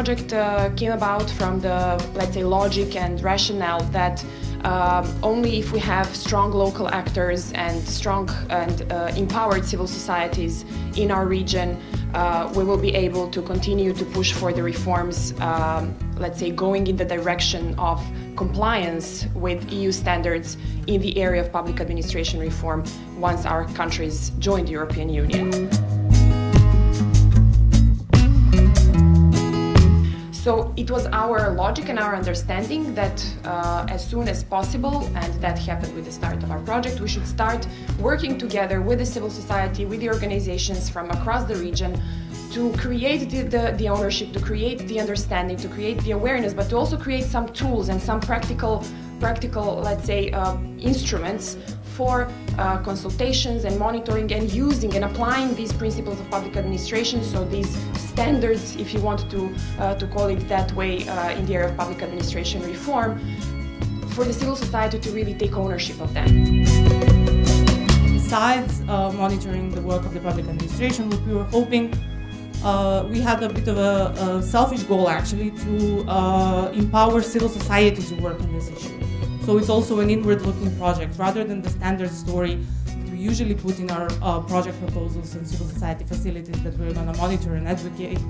project came about from the, let's say, logic and rationale that only if we have strong local actors and strong and empowered civil societies in our region, we will be able to continue to push for the reforms, let's say, going in the direction of compliance with EU standards in the area of public administration reform once our countries join the European Union. So it was our logic and our understanding that as soon as possible, and that happened with the start of our project, we should start working together with the civil society, with the organizations from across the region to create the ownership, to create the understanding, to create the awareness, but to also create some tools and some practical, let's say, instruments for consultations and monitoring and using and applying these principles of public administration, so these standards, if you want to call it that way, in the area of public administration reform, for the civil society to really take ownership of them. Besides monitoring the work of the public administration, what we were hoping, we had a bit of a selfish goal actually to empower civil society to work on this issue. So it's also an inward-looking project, rather than the standard story that we usually put in our project proposals and civil society facilities that we're going to monitor and advocate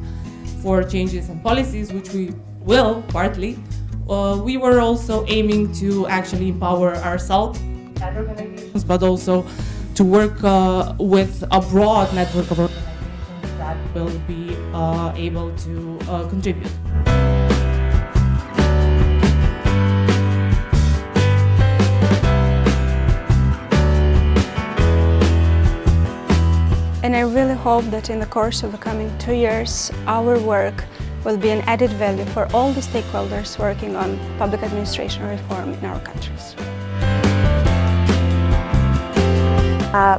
for changes and policies, which we will, partly. We were also aiming to actually empower ourselves and organizations, but also to work with a broad network of organizations that will be able to contribute. And I really hope that in the course of the coming 2 years, our work will be an added value for all the stakeholders working on public administration reform in our countries.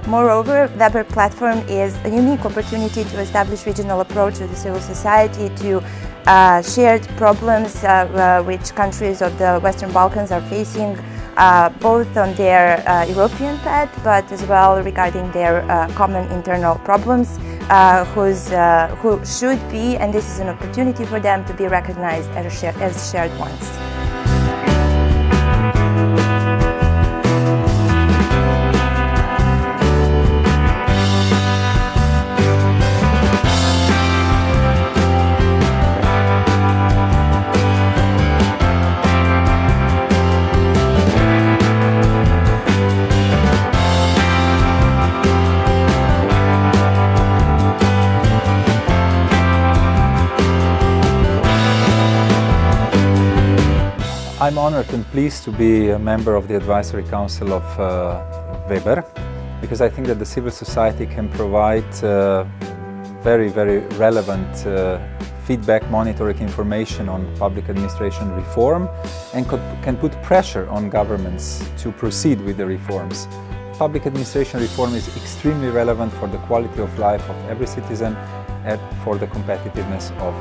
Moreover, WeBER platform is a unique opportunity to establish regional approach with the civil society to shared problems which countries of the Western Balkans are facing, both on their European path, but as well regarding their common internal problems, who should be, and this is an opportunity for them to be recognized as shared ones. I'm honored and pleased to be a member of the Advisory Council of WeBER, because I think that the civil society can provide very, very relevant feedback, monitoring information on public administration reform, and can put pressure on governments to proceed with the reforms. Public administration reform is extremely relevant for the quality of life of every citizen and for the competitiveness of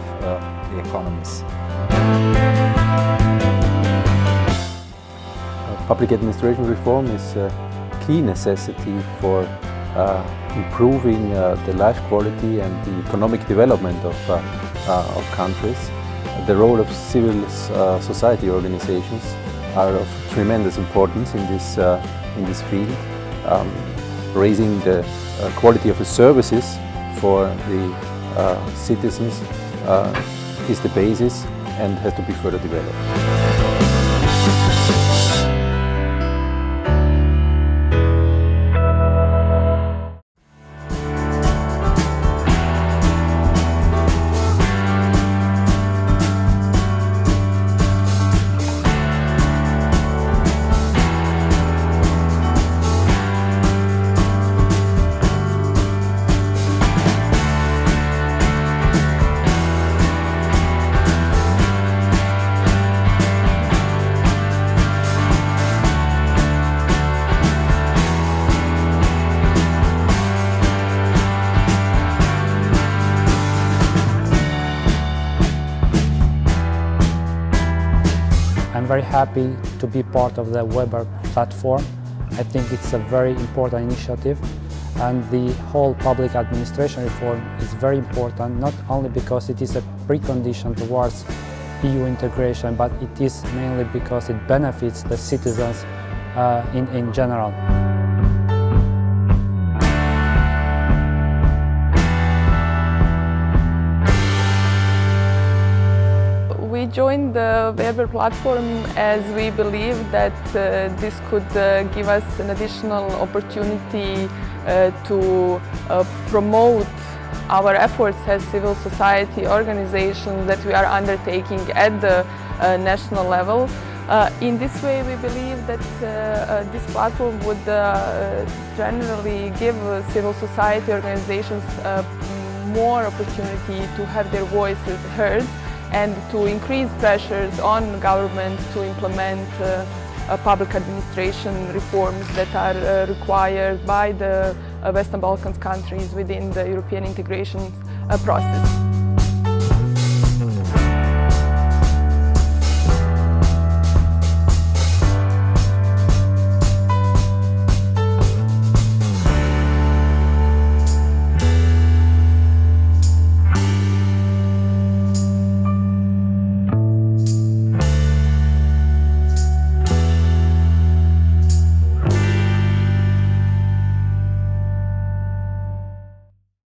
the economies. Public administration reform is a key necessity for improving the life quality and the economic development of countries. The role of civil society organizations are of tremendous importance in this field. Raising the quality of the services for the citizens is the basis and has to be further developed. I'm very happy to be part of the WeBER platform. I think it's a very important initiative And the whole public administration reform is very important, not only because it is a precondition towards EU integration, but it is mainly because it benefits the citizens in general. We joined the WeBER platform as we believe that this could give us an additional opportunity to promote our efforts as civil society organizations that we are undertaking at the national level. In this way, we believe that this platform would generally give civil society organizations more opportunity to have their voices heard and to increase pressures on government to implement public administration reforms that are required by the Western Balkans countries within the European integration process.